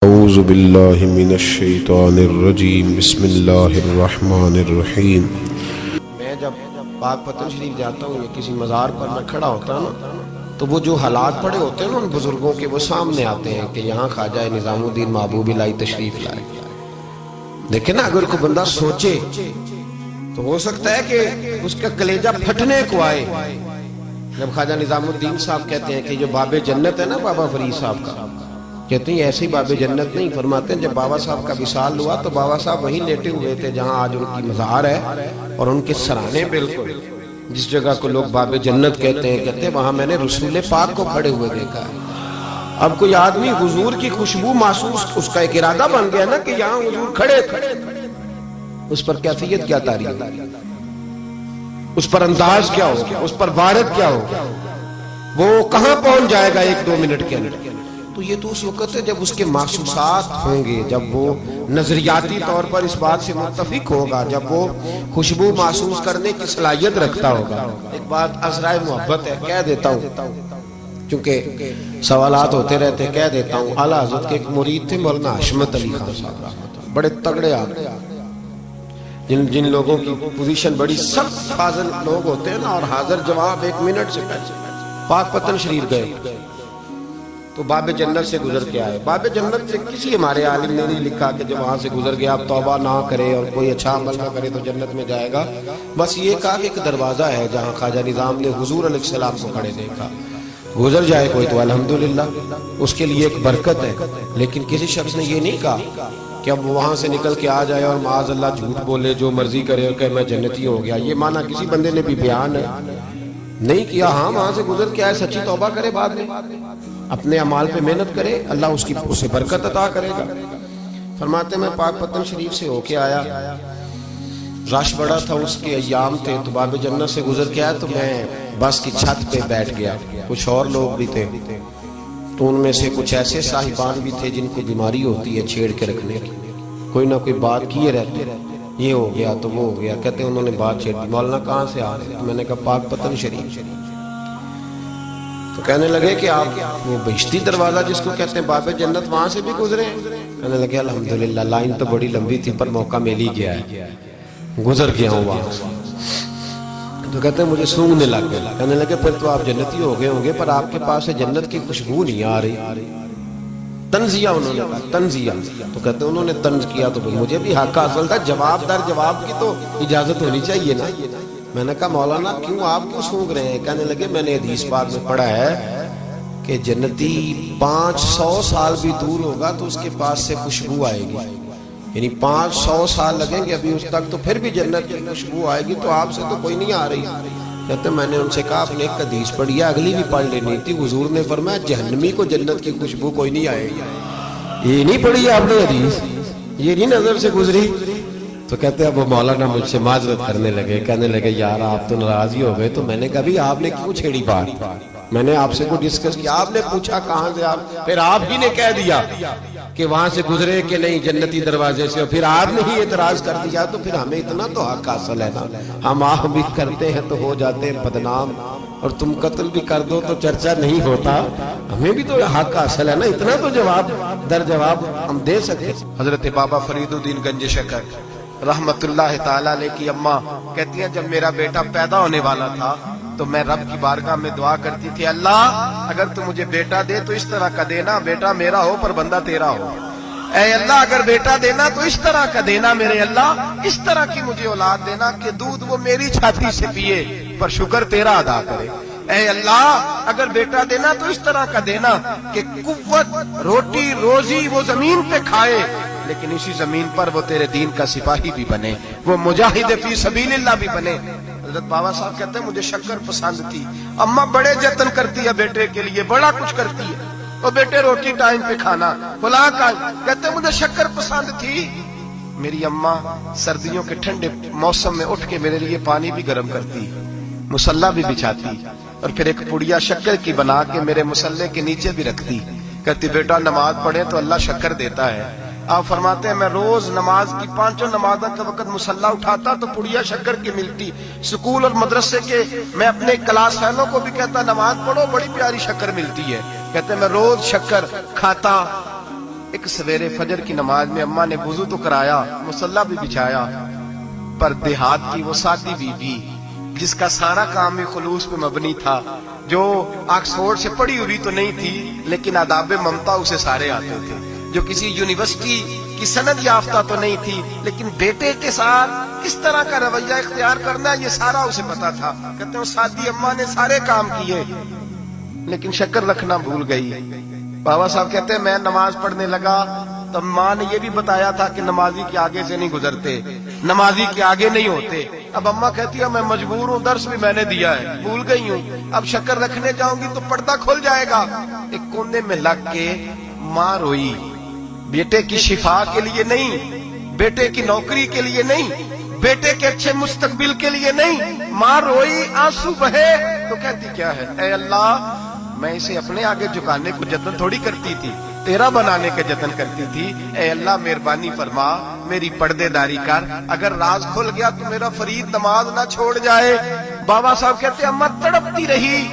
اعوذ باللہ من الشیطان الرجیم بسم اللہ الرحمن الرحیم۔ میں جب پاک پتن شریف جاتا ہوں یا کسی مزار پر میں کھڑا ہوتا ہوں تو وہ جو حالات پڑے ہوتے ہیں نا ان بزرگوں کے، وہ سامنے آتے ہیں کہ یہاں خواجہ نظام الدین محبوبی لائی تشریف لائے۔ دیکھیں نا، اگر کوئی بندہ سوچے تو ہو سکتا ہے کہ اس کا کلیجہ پھٹنے کو آئے جب خواجہ نظام الدین صاحب کہتے ہیں کہ جو باب جنت ہے نا بابا فرید صاحب کا، کہتے ہیں ایسی باب جنت نہیں، فرماتے ہیں جب بابا صاحب کا وصال ہوا تو بابا صاحب وہیں لیٹے ہوئے تھے جہاں آج ان کی مزار ہے، اور ان کے سرانے بالکل جس جگہ کو لوگ باب جنت کہتے ہیں وہاں میں نے رسول پاک کو کھڑے ہوئے دیکھا ہے۔ اب کوئی آدمی حضور کی خوشبو محسوس، اس کا ایک ارادہ بن گیا نا کہ یہاں حضور کھڑے تھے، اس پر کیفیت کیا تاریخ، اس پر انداز کیا ہوگا، اس پر وارد کیا ہوگا، وہ کہاں پہنچ جائے گا ایک دو منٹ کے اندر۔ تو یہ تو اس وقت ہے جب اس کے محسوسات ہوں گے، جب وہ نظریاتی طور پر اس بات سے متفق ہوگا، جب وہ خوشبو محسوس کرنے کی صلاحیت رکھتا ہوگا۔ ایک بات عذرائے محبت ہے، کہہ دیتا ہوں چونکہ سوالات ہوتے رہتے، کہہ دیتا ہوں۔ اعلیٰ حضرت کے ایک مرید تھے مولانا حشمت علی خان صاحب، بڑے تگڑے آدمی، جن لوگوں کی پوزیشن بڑی سخت فاضل لوگ ہوتے ہیں نا، اور حاضر جواب ایک منٹ سے پہلے پاک پتن شریف گئے تو باب جنت سے گزر کے آئے۔ باب جنت سے کسی ہمارے عالم نے نہیں لکھا کہ جب وہاں سے گزر گیا آپ توبہ نہ کرے اور کوئی اچھا عمل نہ کرے تو جنت میں جائے گا، بس یہ کہا کہ ایک دروازہ ہے جہاں خواجہ نظام نے حضور علیہ السلام کو کھڑے دیکھا، گزر جائے کوئی تو الحمدللہ اس کے لیے ایک برکت ہے۔ لیکن کسی شخص نے یہ نہیں کہا کہ اب وہاں سے نکل کے آ جائے اور معاذ اللہ جھوٹ بولے، جو مرضی کرے اور کہ میں جنتی ہو گیا، یہ معنی کسی بندے نے بھی بیان نہیں کیا۔ ہاں، وہاں سے گزر کے آئے، سچی توبہ کرے، بعد میں اپنے اعمال پہ محنت کرے، اللہ اسے برکت عطا کرے گا۔ فرماتے میں پاک پتن شریف سے ہو کے آیا، رش بڑا تھا، اس کے ایام تھے، تو باب جنت سے گزر کے آیا تو میں بس کی چھت پہ بیٹھ گیا۔ کچھ اور لوگ بھی تھے تو ان میں سے کچھ ایسے صاحبان بھی تھے جن کو بیماری ہوتی ہے چھیڑ کے رکھنے کی، کوئی نہ کوئی بات کیے رہتے، یہ ہو گیا تو وہ ہو گیا، کہتے ہیں انہوں نے بات چھیڑ دی، مولانا کہاں سے آ رہے؟ میں نے کہا پاک پتن شریف۔ تو کہنے لگے کہ آپ وہ بہشتی دروازہ جس کو کہتے ہیں باب جنت، وہاں سے بھی گزرے ہیں؟ کہنے لگے الحمدللہ، لائن تو بڑی لمبی تھی پر موقع مل ہی گیا ہے، گزر گیا ہوں وہاں سے۔ تو کہتے ہیں مجھے سونگنے لگ گیا۔ کہنے لگے پھر تو آپ جنتی ہو گئے ہوں گے، پر آپ کے پاس سے جنت کی خوشبو نہیں آ رہی۔ تنزیہ انہوں نے کہا، تنزیہ۔ تو کہتے ہیں انہوں نے طنز کیا تو مجھے بھی حق حاصل تھا، جواب در جواب کی تو اجازت ہونی چاہیے نا۔ میں نے کہا مولانا کیوں، آپ کیوں سونگ رہے ہیں؟ کہنے لگے میں نے حدیث پاک میں پڑھا ہے کہ جنتی 500 سال بھی دور ہوگا تو اس کے پاس سے خوشبو آئے گی، یعنی 500 سال لگیں گے ابھی اس تک، تو پھر بھی جنت کی خوشبو آئے گی، تو آپ سے تو کوئی نہیں آ رہی۔ کہتے میں نے ان سے کہا آپ نے ایک حدیث پڑھی ہے، اگلی بھی پڑھ لینی تھی، حضور نے فرمایا جہنمی کو جنت کی خوشبو کوئی نہیں آئے گی۔ یہ نہیں پڑھی ہے آپ نے حدیث، یہ نہیں نظر سے گزری؟ تو کہتے ہیں اب وہ مولانا مجھ سے معذرت کرنے لگے، کہنے لگے یار آپ تو ناراض ہی ہو گئے۔ تو میں نے کہا بھی آپ نے کیوں چھیڑی بات؟ میں نے آپ سے کوئی ڈسکس کیا؟ آپ نے پوچھا کہاں سے، آپ پھر آپ ہی نے کہہ دیا کہ وہاں سے گزرے کہ نہیں جنتی دروازے سے، اور پھر آپ نے ہی اعتراض کر دیا، تو پھر ہمیں اتنا تو حق حاصل ہے نا، ہم بھی کرتے ہیں تو ہو جاتے ہیں بدنام، اور تم قتل بھی کر دو تو چرچا نہیں ہوتا، ہمیں بھی تو حق حاصل ہے نا، اتنا تو جواب در جواب ہم دے سکے۔ حضرت بابا فرید الدین گنج شکر رحمت اللہ تعالیٰ علیہ کی اماں کہتی ہیں جب میرا بیٹا پیدا ہونے والا تھا تو میں رب کی بارگاہ میں دعا کرتی تھی، اللہ اگر تو مجھے بیٹا دے تو اس طرح کا دینا بیٹا میرا ہو پر بندہ تیرا ہو، اے اللہ اگر بیٹا دینا تو اس طرح کا دینا، میرے اللہ اس طرح کی مجھے اولاد دینا کہ دودھ وہ میری چھاتی سے پیے پر شکر تیرا ادا کرے، اے اللہ اگر بیٹا دینا تو اس طرح کا دینا کہ قوت روٹی روزی وہ زمین پہ کھائے لیکن اسی زمین پر وہ تیرے دین کا سپاہی بھی بنے، وہ مجاہد فی سبیل اللہ بھی بنے۔ حضرت بابا صاحب کہتے ہیں مجھے شکر پسند تھی، اماں بڑے جتن کرتی ہے بیٹے کے لیے، بڑا کچھ کرتی ہے، اور بیٹے روٹی ٹائم پہ کھانا فلاں کا، کہتے ہیں مجھے شکر پسند تھی۔ میری اماں سردیوں کے ٹھنڈے موسم میں اٹھ کے میرے لیے پانی بھی گرم کرتی، مصلی بھی بچھاتی، اور پھر ایک پڑیا شکر کی بنا کے میرے مصلی کے نیچے بھی رکھتی، کہتی بیٹا نماز پڑھے تو اللہ شکر دیتا ہے۔ آپ فرماتے ہیں میں روز نماز کی 5 نمازوں کے وقت مصلی اٹھاتا تو پڑیا شکر کی ملتی، سکول اور مدرسے کے میں اپنے کلاس فیلوں کو بھی کہتا نماز پڑھو بڑی پیاری شکر ملتی ہے، کہتے میں روز شکر کھاتا، ایک سویرے فجر کی نماز میں اماں نے وضو تو کرایا، مصلی بھی بچھایا، پر دیہات کی وہ سادی بیوی جس کا سارا کام خلوص پہ مبنی تھا، جو آکسفورڈ سے پڑھی ہوئی تو نہیں تھی لیکن آداب ممتا اسے سارے آتے تھے، جو کسی یونیورسٹی کی سند یافتہ تو نہیں تھی لیکن بیٹے کے ساتھ کس طرح کا رویہ اختیار کرنا ہے یہ سارا اسے پتا تھا۔ کہتے ہیں سادی اماں نے سارے کام کیے لیکن شکر رکھنا بھول گئی۔ بابا صاحب کہتے ہیں میں نماز پڑھنے لگا تو ماں نے یہ بھی بتایا تھا کہ نمازی کے آگے سے نہیں گزرتے، نمازی کے آگے نہیں ہوتے۔ اب اماں کہتی ہے میں مجبور ہوں، درس بھی میں نے دیا ہے، بھول گئی ہوں، اب شکر رکھنے جاؤں گی تو پردہ کھل جائے گا۔ ایک کونے میں لگ کے ماں روئی، بیٹے کی شفا کے لیے نہیں، بیٹے کی نوکری کے لیے نہیں، بیٹے کے اچھے مستقبل کے لیے نہیں، ماں روئی، آنسو بہے تو کہتی کیا ہے، اے اللہ میں اسے اپنے آگے جھکانے کو جتن تھوڑی کرتی تھی، تیرا بنانے کا جتن کرتی تھی۔ اے اللہ مہربانی فرما، میری پردے داری کر، اگر راز کھل گیا تو میرا فرید نماز نہ چھوڑ جائے۔ بابا صاحب کہتے ہیں اماں تڑپتی رہی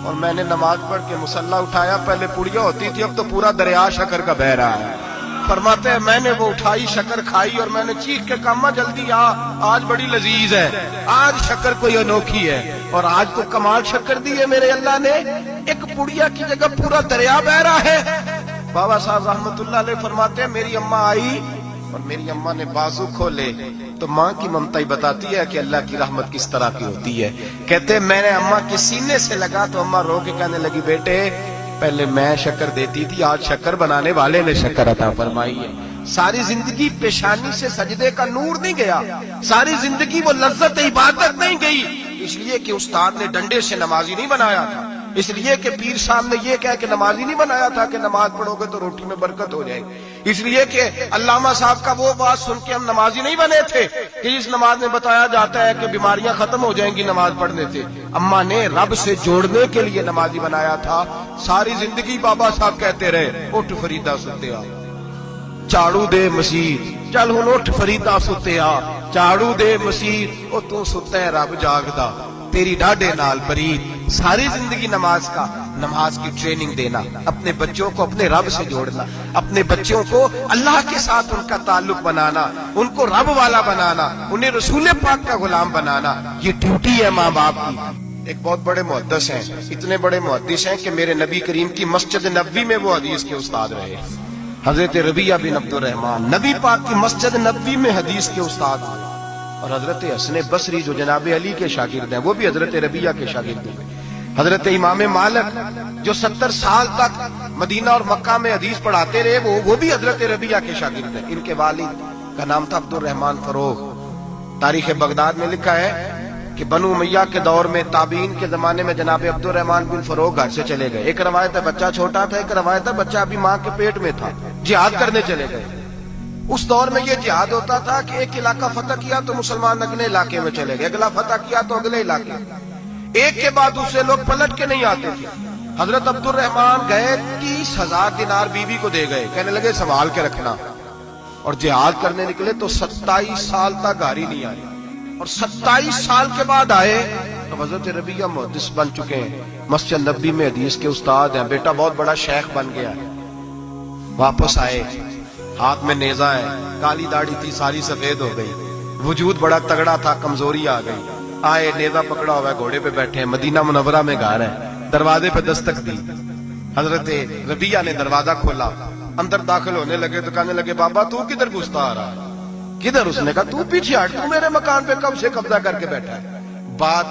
اور میں نے نماز پڑھ کے مصلی اٹھایا، پہلے پڑیاں ہوتی تھی اب تو پورا دریا شکر کا بہ رہا ہے۔ فرماتے ہیں میں نے وہ اٹھائی، شکر کھائی اور میں نے چیخ کے کہا اماں جلدی آ، آج بڑی لذیذ ہے، آج شکر کوئی انوکھی ہے، اور آج تو کمال شکر دی ہے میرے اللہ نے، ایک پڑیا کی جگہ پورا دریا بہ رہا ہے۔ بابا صاحب رحمت اللہ علیہ فرماتے ہیں میری اماں آئی اور میری اماں نے بازو کھولے تو ماں کی ممتا ہی بتاتی ہے کہ اللہ کی رحمت کس طرح کی ہوتی ہے۔ کہتے ہیں میں نے اماں کے سینے سے لگا تو اماں رو کے کہنے لگی بیٹے پہلے میں شکر دیتی تھی، آج شکر بنانے والے نے شکر عطا فرمائی ہے۔ ساری زندگی پیشانی سے سجدے کا نور نہیں گیا، ساری زندگی وہ لذت عبادت نہیں گئی، اس لیے کہ استاد نے ڈنڈے سے نمازی نہیں بنایا تھا، اس لیے کہ پیر صاحب نے یہ کہہ کہ نمازی نہیں بنایا تھا کہ نماز پڑھو گے تو روٹی میں برکت ہو جائے گی، اس لیے کہ علامہ صاحب کا وہ بات سن کے ہم نمازی نہیں بنے تھے کہ اس نماز میں بتایا جاتا ہے کہ بیماریاں ختم ہو جائیں گی نماز پڑھنے سے۔ اماں نے رب سے جوڑنے کے لیے نمازی بنایا تھا۔ ساری زندگی بابا صاحب کہتے رہے اٹھ فریدا ستیا جھاڑو دے مسیت، چل ہن اٹھ فریدا ستیا جھاڑو دے مسیت، او تو ستا ہے رب جاگدا تیری ڈاڈے نال برید۔ ساری زندگی نماز کی ٹریننگ دینا، اپنے بچوں کو اپنے رب سے جوڑنا، اپنے بچوں کو اللہ کے ساتھ ان کا تعلق بنانا، ان کو رب والا بنانا، انہیں رسول پاک کا غلام بنانا، یہ ڈیوٹی ہے ماں باپ کی۔ ایک بہت بڑے محدث ہیں، اتنے بڑے محدث ہیں کہ میرے نبی کریم کی مسجد نبوی میں وہ حدیث کے استاد رہے، حضرت ربیعہ بن عبد الرحمن نبی پاک کی مسجد نبوی میں حدیث کے استاد ہوئے، اور حضرت حسن بصری جو جناب علی کے شاگرد ہیں وہ بھی حضرت ربیعہ کے شاگرد ہوئے، حضرت امام مالک جو 70 سال تک مدینہ اور مکہ میں حدیث پڑھاتے رہے وہ بھی حضرت ربیعہ کے شاگرد ہیں۔ ان کے والد کا نام تھا عبد الرحمن فروغ۔ تاریخ بغداد میں لکھا ہے کہ بنو امیہ کے دور میں تابعین کے زمانے میں جناب عبد الرحمن بن فروغ گھر سے چلے گئے۔ ایک روایت ہے بچہ چھوٹا تھا، ایک روایت ہے بچہ ابھی ماں کے پیٹ میں تھا، جہاد کرنے چلے گئے۔ اس دور میں یہ جہاد ہوتا تھا کہ ایک علاقہ فتح کیا تو مسلمان اگلے علاقے میں چلے گئے، اگلا فتح کیا تو اگلے علاقے، ایک کے بعد دوسرے لوگ پلٹ کے نہیں آتے تھے۔ حضرت عبد الرحمن گئے 30,000 دینار بیوی کو دے گئے، کہنے لگے سنبھال کے رکھنا، اور جہاد کرنے نکلے تو 27 سال تک گھر ہی نہیں آئی، اور 27 سال کے بعد آئے تو حضرت ربیعہ محدث بن چکے ہیں، مسجد نبوی میں حدیث کے استاد ہیں، بیٹا بہت بڑا شیخ بن گیا ہے۔ واپس آئے، ہاتھ میں نیزہ ہے، کالی داڑھی تھی ساری سفید ہو گئی، وجود بڑا تگڑا تھا، کمزوری آ گئی۔ آئے، نیزہ پکڑا ہوا ہے، گھوڑے پہ بیٹھے ہیں، مدینہ منورہ میں گھر ہے، دروازے پہ دستک دی، حضرت ربیعہ نے دروازہ کھولا، اندر داخل ہونے لگے تو کہنے لگے بابا تو کدھر گھستا آ رہا ہے؟ کدھر؟ اس نے کہا تو پیچھے ہٹ، تو میرے مکان پہ کب سے قبضہ کر کے بیٹھا ہے۔ بات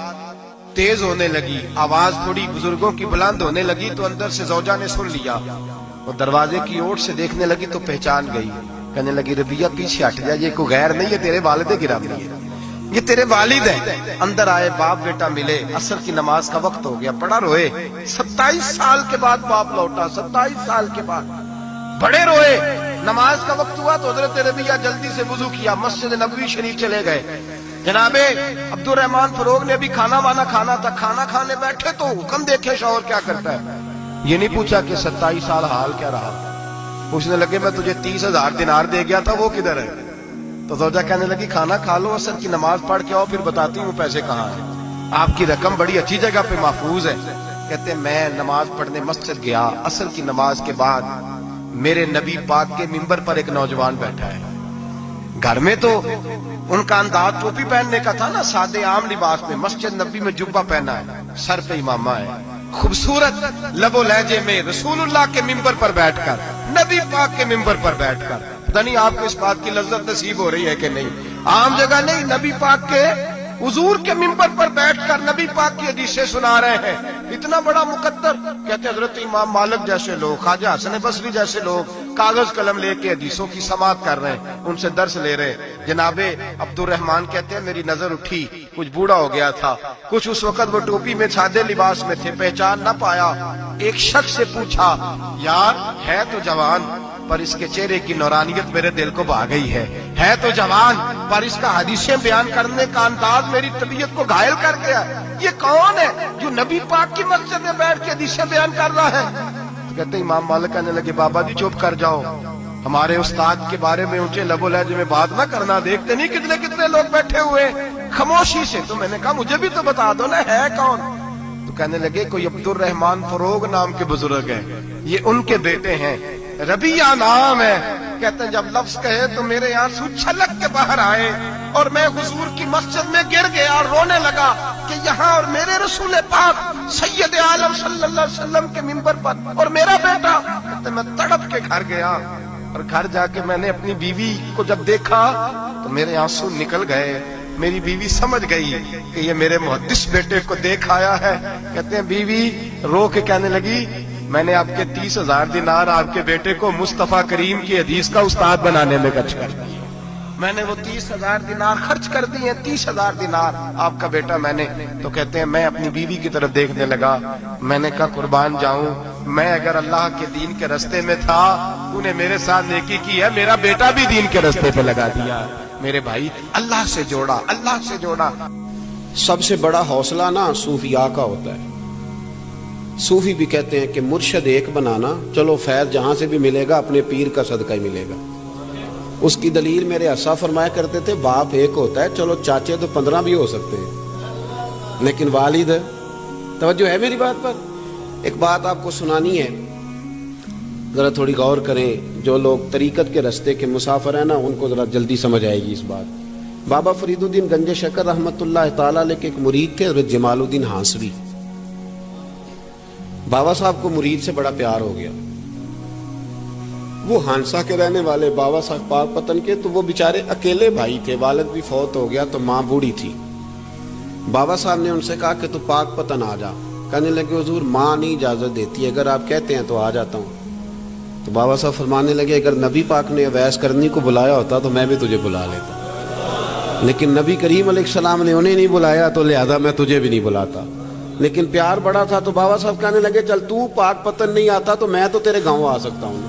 تیز ہونے لگی، آواز تھوڑی بزرگوں کی بلند ہونے لگی تو اندر سے زوجہ نے سن لیا، وہ دروازے کی اوٹ سے دیکھنے لگی تو پہچان گئی، کہنے لگی ربیعہ پیچھے ہٹ جا، یہ کوئی غیر نہیں، یہ تیرے والد گرامی ہے، یہ تیرے والد ہیں۔ اندر آئے، باپ بیٹا ملے، عصر کی نماز کا وقت ہو گیا، بڑا روئے۔ 27 سال کے بعد باپ لوٹا، 27 سال کے بعد بڑے روئے۔ نماز کا وقت ہوا تو حضرت ربیعہ جلدی سے وضو کیا، مسجد نبوی شریف چلے گئے۔ جناب عبد الرحمن فروغ نے ابھی کھانا وانا کھانا تھا، کھانا کھانے بیٹھے تو حکم دیکھے شوہر کیا کرتا ہے، یہ نہیں پوچھا کہ 27 سال حال کیا رہا، پوچھنے لگے میں تجھے 30,000 دینار دے گیا تھا، وہ کدھر ہے؟ تو زوجہ کہنے لگی کھانا کھا لو، عصر کی نماز پڑھ کے آؤ، پھر بتاتی ہوں پیسے کہاں ہیں، آپ کی رقم بڑی اچھی جگہ پہ محفوظ ہے۔ کہتے میں نماز پڑھنے مسجد گیا، عصر کی نماز کے بعد میرے نبی پاک کے ممبر پر ایک نوجوان بیٹھا ہے. گھر میں تو ان کا انداز ٹوپی پہننے کا تھا نا، سادے عام لباس میں. مسجد نبی میں جبہ پہنا ہے، سر پہ امامہ ہے، خوبصورت لب و لہجے میں رسول اللہ کے ممبر پر بیٹھ کر، نبی پاک کے ممبر پر بیٹھ کر. پتہ نہیں آپ کو اس بات کی لذت نصیب ہو رہی ہے کہ نہیں. عام جگہ نہیں، نبی پاک کے حضور کے ممبر پر بیٹھ کر نبی پاک کی حدیثیں سنا رہے ہیں. اتنا بڑا مقدر. کہتے ہیں حضرت امام مالک جیسے لوگ، خواجہ حسن بصری جیسے لوگ کاغذ قلم لے کے حدیثوں کی سماعت کر رہے ہیں، ان سے درس لے رہے ہیں. جناب عبد الرحمان کہتے ہیں میری نظر اٹھی، کچھ بوڑھا ہو گیا تھا، کچھ اس وقت وہ ٹوپی میں سادے لباس میں تھے، پہچان نہ پایا. ایک شخص سے پوچھا یار ہے تو جوان پر اس کے چہرے کی نورانیت میرے دل کو بھا گئی ہے تو جوان پر اس کا حدیثیں بیان کرنے کا انداز میری طبیعت کو گھائل کر گیا. یہ کون ہے جو نبی پاک کی مسجد میں بیٹھ کے حدیثیں بیان کر رہا ہے؟ تو کہتے ہیں امام مالک کہنے لگے بابا جی چپ کر جاؤ، ہمارے استاد کے بارے میں اونچے لب و لہجے میں بات نہ کرنا. دیکھتے نہیں کتنے کتنے لوگ بیٹھے ہوئے خاموشی سے. تو میں نے کہا مجھے بھی تو بتا دو نا ہے کون. تو کہنے لگے کوئی عبد الرحمان فروغ نام کے بزرگ ہیں، یہ ان کے بیٹے ہیں، ربیہ نام ہے. کہتے ہیں جب لفظ کہے تو میرے آنسو چھلک کے باہر آئے اور میں حضور کی مسجد میں گر گیا اور رونے لگا کہ یہاں اور میرے رسول پاک سید عالم صلی اللہ علیہ وسلم کے ممبر پر اور میرا بیٹا. کہتے میں تڑپ کے گھر گیا اور گھر جا کے میں نے اپنی بیوی کو جب دیکھا تو میرے آنسو نکل گئے. میری بیوی سمجھ گئی کہ یہ میرے محدث بیٹے کو دیکھ آیا ہے. کہتے ہیں بیوی رو کے کہنے لگی میں نے آپ کے 30,000 دینار آپ کے بیٹے کو مصطفیٰ کریم کی حدیث کا استاد بنانے میں خرچ کر دی. میں نے وہ 30,000 دینار خرچ کر دی ہیں، 30,000 دینار آپ کا بیٹا میں نے. تو کہتے ہیں میں اپنی بیوی کی طرف دیکھنے لگا. میں نے کہا قربان جاؤں، میں اگر اللہ کے دین کے رستے میں تھا تو نے میرے ساتھ نیکی کی ہے، میرا بیٹا بھی دین کے رستے پہ لگا دیا. میرے بھائی اللہ سے جوڑا، اللہ سے جوڑا. سب سے بڑا حوصلہ نا صوفیاء کا ہوتا ہے. صوفی بھی کہتے ہیں کہ مرشد ایک بنانا، چلو فیض جہاں سے بھی ملے گا اپنے پیر کا صدقہ ہی ملے گا. اس کی دلیل میرے اسا فرمایا کرتے تھے باپ ایک ہوتا ہے، چلو چاچے تو 15 بھی ہو سکتے ہیں لیکن والد. توجہ ہے میری بات پر؟ ایک بات آپ کو سنانی ہے، ذرا تھوڑی غور کریں. جو لوگ طریقت کے رستے کے مسافر ہیں نا ان کو ذرا جلدی سمجھ آئے گی اس بات. بابا فرید الدین گنج شکر رحمت اللہ تعالیٰ علیہ کے ایک مرید تھے حضرت جمال الدین ہانسوی. بابا صاحب کو مرید سے بڑا پیار ہو گیا. وہ ہانسا کے رہنے والے بابا صاحب پاک پتن کے، تو وہ بیچارے اکیلے بھائی تھے، والد بھی فوت ہو گیا تو ماں بوڑھی تھی. بابا صاحب نے ان سے کہا کہ تو پاک پتن آ جا. کہنے لگے حضور ماں نہیں اجازت دیتی، اگر آپ کہتے ہیں تو آ جاتا ہوں. تو بابا صاحب فرمانے لگے اگر نبی پاک نے اویس کرنی کو بلایا ہوتا تو میں بھی تجھے بلا لیتا، لیکن نبی کریم علیہ السلام نے انہیں نہیں بلایا تو لہذا میں تجھے بھی نہیں بلاتا. لیکن پیار بڑا تھا تو بابا صاحب کہنے لگے چل تو پاک پتن نہیں آتا تو میں تو تیرے گاؤں آ سکتا ہوں.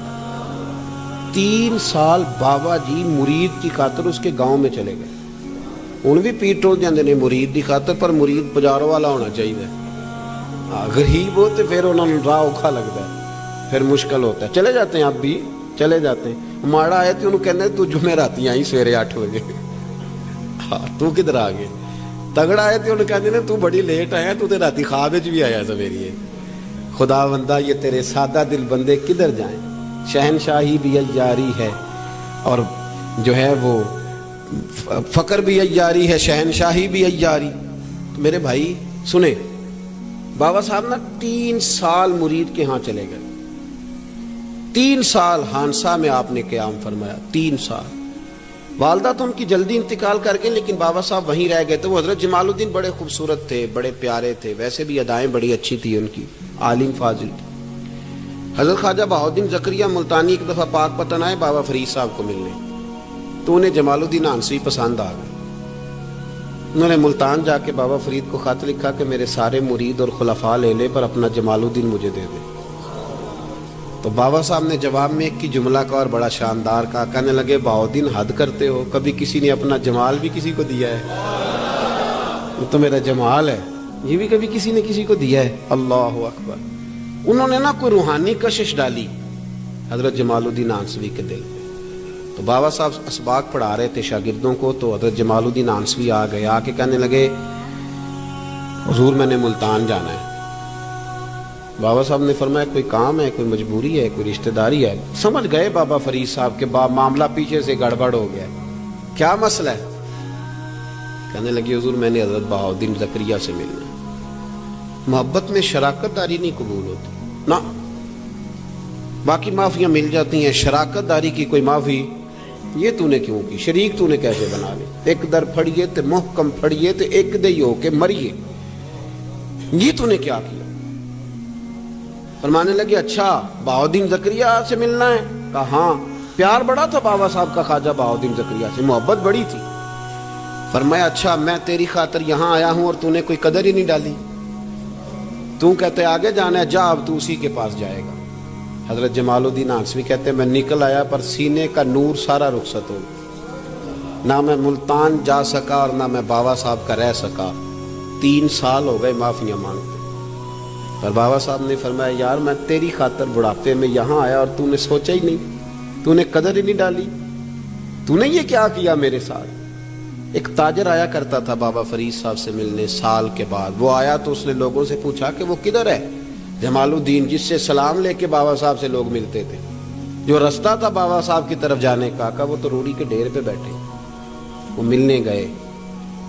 3 سال بابا جی مرید کی خاطر اس کے گاؤں میں چلے گئے. ان بھی پیٹ ٹول جاندے نے مرید کی خاطر، پر مرید بازاروں والا ہونا چاہیے. غریب ہو تو پھر انہوں نے راہ اوکھا لگتا ہے، پھر مشکل ہوتا ہے. چلے جاتے ہیں آپ بھی چلے جاتے ہیں. ماڑا آئے تو انہوں کہنے تو جمعراتی آئی سویرے 8 بجے. تو کدھر آ گئے؟ تگڑا آئے تو انہوں کہتے ہیں تو بڑی لیٹ آیا، تو راتی خواب بھی آیا تھا میری. خدا بندہ یہ تیرے سادہ دل بندے کدھر جائیں. شہنشاہی بھی عیاری ہے اور جو ہے وہ فقر بھی عیاری ہے، شہنشاہی بھی عیاری. تو میرے بھائی سنیں، بابا صاحب نا 3 سال مرید کے ہاں چلے گئے. 3 سال ہانسا میں آپ نے قیام فرمایا. 3 سال. والدہ تو ان کی جلدی انتقال کر گئے لیکن بابا صاحب وہیں رہ گئے تھے. وہ حضرت جمال الدین بڑے خوبصورت تھے، بڑے پیارے تھے، ویسے بھی ادائیں بڑی اچھی تھی ان کی، عالم فاضل تھے. حضرت خواجہ بہاؤالدین زکریا ملتانی ایک دفعہ پاک پتن آئے بابا فرید صاحب کو ملنے، تو انہیں جمال الدین ہانسوی پسند آ گئے. انہوں نے ملتان جا کے بابا فرید کو خط لکھا کہ میرے سارے مرید اور خلفاء لے لے پر اپنا جمال الدین مجھے دے دے. تو بابا صاحب نے جواب میں ایک کی جملہ کا اور بڑا شاندار کہا. کہنے لگے بہاؤالدین حد کرتے ہو، کبھی کسی نے اپنا جمال بھی کسی کو دیا ہے؟ یہ تو میرا جمال ہے، یہ بھی کبھی کسی نے کسی کو دیا ہے؟ اللہ اکبر. انہوں نے نا کوئی روحانی کشش ڈالی حضرت جمال الدین ہانسوی کے دل پہ. تو بابا صاحب اسباق پڑھا رہے تھے شاگردوں کو، تو حضرت جمال الدین ہانسوی آ گئے. آ کے کہنے لگے حضور میں نے ملتان جانا ہے. بابا صاحب نے فرمایا کوئی کام ہے, کوئی مجبوری ہے, کوئی رشتہ داری ہے. سمجھ گئے بابا فرید صاحب کے معاملہ پیچھے سے گڑبڑ ہو گیا ہے, کیا مسئلہ ہے؟ کہنے لگی حضور میں نے حضرت بہاؤالدین زکریا سے ملنا ہے. محبت میں شراکت داری نہیں قبول ہوتی نا, باقی معافیاں مل جاتی ہیں, شراکت داری کی کوئی معافی یہ تو نے کیوں کی, شریک تو نے کیسے بنا لے؟ ایک در پھڑیے تے محکم پھڑیے تے ایک دئی ہو کے مریے, یہ تو نے کیا کیا؟ فرمانے لگے اچھا بہاؤالدین زکریا سے ملنا ہے؟ کہا ہاں. پیار بڑا تھا بابا صاحب کا خواجہ بہاؤالدین زکریا سے, محبت بڑی تھی. فرمایا اچھا میں تیری خاطر یہاں آیا ہوں اور تو نے کوئی قدر ہی نہیں ڈالی, تو کہتے آگے جانا ہے, جا اب تو اسی کے پاس جائے گا. حضرت جمال الدین آنسوی کہتے ہیں میں نکل آیا پر سینے کا نور سارا رخصت ہو, نہ میں ملتان جا سکا اور نہ میں بابا صاحب کا رہ سکا. 3 سال ہو گئے معافیاں مانگتے. پر بابا صاحب نے فرمایا یار میں تیری خاطر بڑھاپے میں یہاں آیا اور تو نے سوچا ہی نہیں, تو نے قدر ہی نہیں ڈالی, تو نے یہ کیا کیا میرے ساتھ. ایک تاجر آیا کرتا تھا بابا فرید صاحب سے ملنے سال کے بعد. وہ آیا تو اس نے لوگوں سے پوچھا کہ وہ کدھر ہے جمال الدین, جس سے سلام لے کے بابا صاحب سے لوگ ملتے تھے, جو رستہ تھا بابا صاحب کی طرف جانے کا. کہا وہ تو روڑی کے ڈھیر پہ بیٹھے. وہ ملنے گئے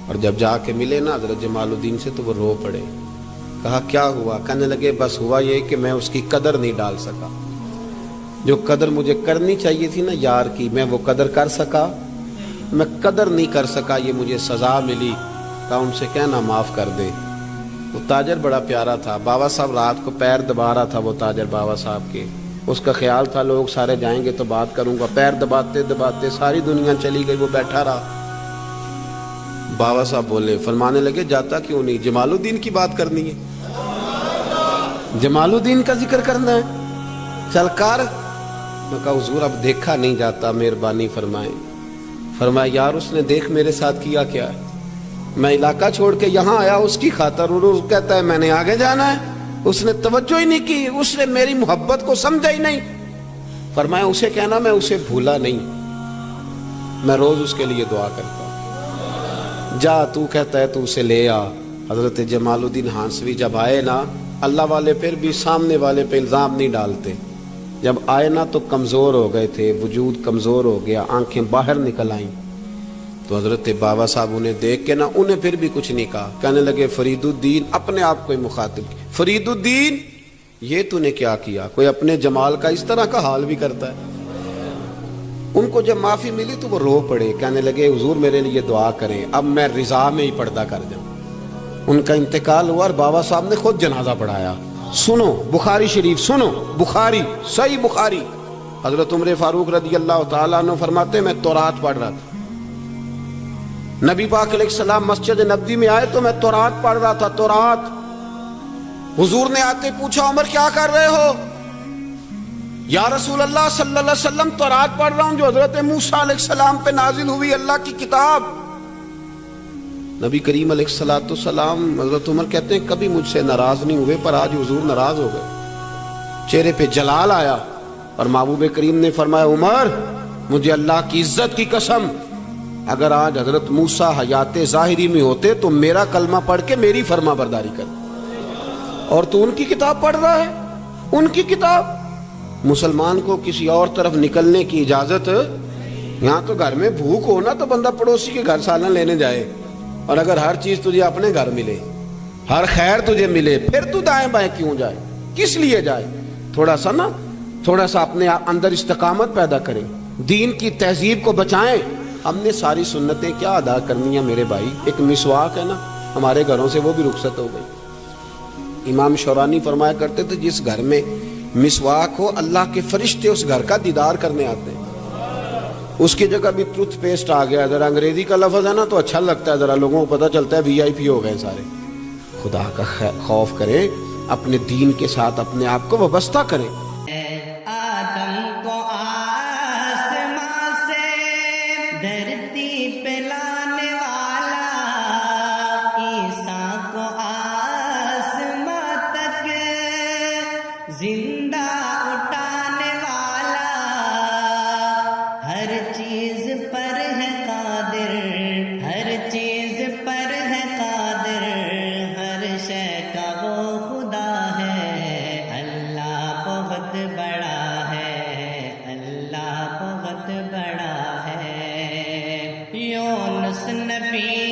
اور جب جا کے ملے نا حضرت جمال الدین سے تو وہ رو پڑے. کہا کیا ہوا؟ کہنے لگے بس ہوا یہ کہ میں اس کی قدر نہیں ڈال سکا, جو قدر مجھے کرنی چاہیے تھی نا یار کی, میں وہ قدر کر سکا, میں قدر نہیں کر سکا, یہ مجھے سزا ملی. کہا ان سے کہنا معاف کر دے. وہ تاجر بڑا پیارا تھا, بابا صاحب رات کو پیر دبا رہا تھا وہ تاجر بابا صاحب کے. اس کا خیال تھا لوگ سارے جائیں گے تو بات کروں گا. پیر دباتے دباتے ساری دنیا چلی گئی, وہ بیٹھا رہا. بابا صاحب بولے, فرمانے لگے جاتا کیوں نہیں, جمال الدین کی بات کرنی ہے, جمال الدین کا ذکر کرنا ہے, چل کر. میں کہا حضور اب دیکھا نہیں جاتا, مہربانی فرمائیں. فرمایا یار اس نے دیکھ میرے ساتھ کیا کیا ہے, میں علاقہ چھوڑ کے یہاں آیا اس کی خاطر, اور وہ کہتا ہے میں نے آگے جانا ہے. اس نے توجہ ہی نہیں کی, اس نے میری محبت کو سمجھا ہی نہیں. فرمایا اسے کہنا میں اسے بھولا نہیں, میں روز اس کے لیے دعا کرتا ہوں. جا تو کہتا ہے تو اسے لے آ. حضرت جمال الدین ہانسوی جب آئے نا, اللہ والے پھر بھی سامنے والے پہ الزام نہیں ڈالتے. جب آئے نا تو کمزور ہو گئے تھے, وجود کمزور ہو گیا, آنکھیں باہر نکل آئیں. تو حضرت بابا صاحب انہیں دیکھ کے نا انہیں پھر بھی کچھ نہیں کہا. کہنے لگے فرید الدین, اپنے آپ کو مخاطب کیا, فرید الدین یہ تو نے کیا کیا؟ کوئی اپنے جمال کا اس طرح کا حال بھی کرتا ہے. ان کو جب معافی ملی تو وہ رو پڑے. کہنے لگے حضور میرے لیے دعا کریں, اب میں رضا میں ہی پردہ کر جاؤں. ان کا انتقال ہوا اور بابا صاحب نے خود جنازہ پڑھایا. سنو بخاری شریف, سنو بخاری, صحیح بخاری. حضرت عمر فاروق رضی اللہ تعالیٰ عنہ فرماتے میں تورات پڑھ رہا تھا, نبی پاک علیہ السلام مسجد نبوی میں آئے تو میں تورات پڑھ رہا تھا, تورات. حضور نے آتے پوچھا عمر کیا کر رہے ہو؟ یا رسول اللہ صلی اللہ علیہ وسلم تورات پڑھ رہا ہوں جو حضرت موسیٰ علیہ السلام پہ نازل ہوئی, اللہ کی کتاب. نبی کریم علیہ السلام حضرت عمر کہتے ہیں کبھی مجھ سے ناراض نہیں ہوئے, پر آج حضور ناراض ہو گئے. چہرے پہ جلال آیا اور محبوب کریم نے فرمایا عمر مجھے اللہ کی عزت کی قسم, اگر آج حضرت موسیٰ حیات ظاہری میں ہوتے تو میرا کلمہ پڑھ کے میری فرما برداری کر, اور تو ان کی کتاب پڑھ رہا ہے, ان کی کتاب. مسلمان کو کسی اور طرف نکلنے کی اجازت, یہاں تو گھر میں بھوک ہو نا تو بندہ پڑوسی کے گھر سالن لینے جائے, اور اگر ہر چیز تجھے اپنے گھر ملے, ہر خیر تجھے ملے, پھر تو دائیں بائیں کیوں جائے, کس لیے جائے؟ تھوڑا سا اپنے اندر استقامت پیدا کریں, دین کی تہذیب کو بچائیں. ہم نے ساری سنتیں کیا ادا کرنی ہیں میرے بھائی؟ ایک مسواک ہے نا ہمارے گھروں سے, وہ بھی رخصت ہو گئی. امام شورانی فرمایا کرتے تھے جس گھر میں مسواک ہو اللہ کے فرشتے اس گھر کا دیدار کرنے آتے ہیں. اس کی جگہ بھی ٹوتھ پیسٹ آ گیا, ذرا انگریزی کا لفظ ہے نا تو اچھا لگتا ہے, ذرا لوگوں کو پتہ چلتا ہے VIP ہو گئے سارے. خدا کا خوف کریں, اپنے دین کے ساتھ اپنے آپ کو وابستہ کریں. آدم کو آسمان سے دھرتی پہ لانے والا, عیسیٰ کو آسمان تک زندہ اٹھانے والا, ہر چیز پر ہے قادر, ہر چیز پر ہے قادر, ہر شے کا وہ خدا ہے, اس نبی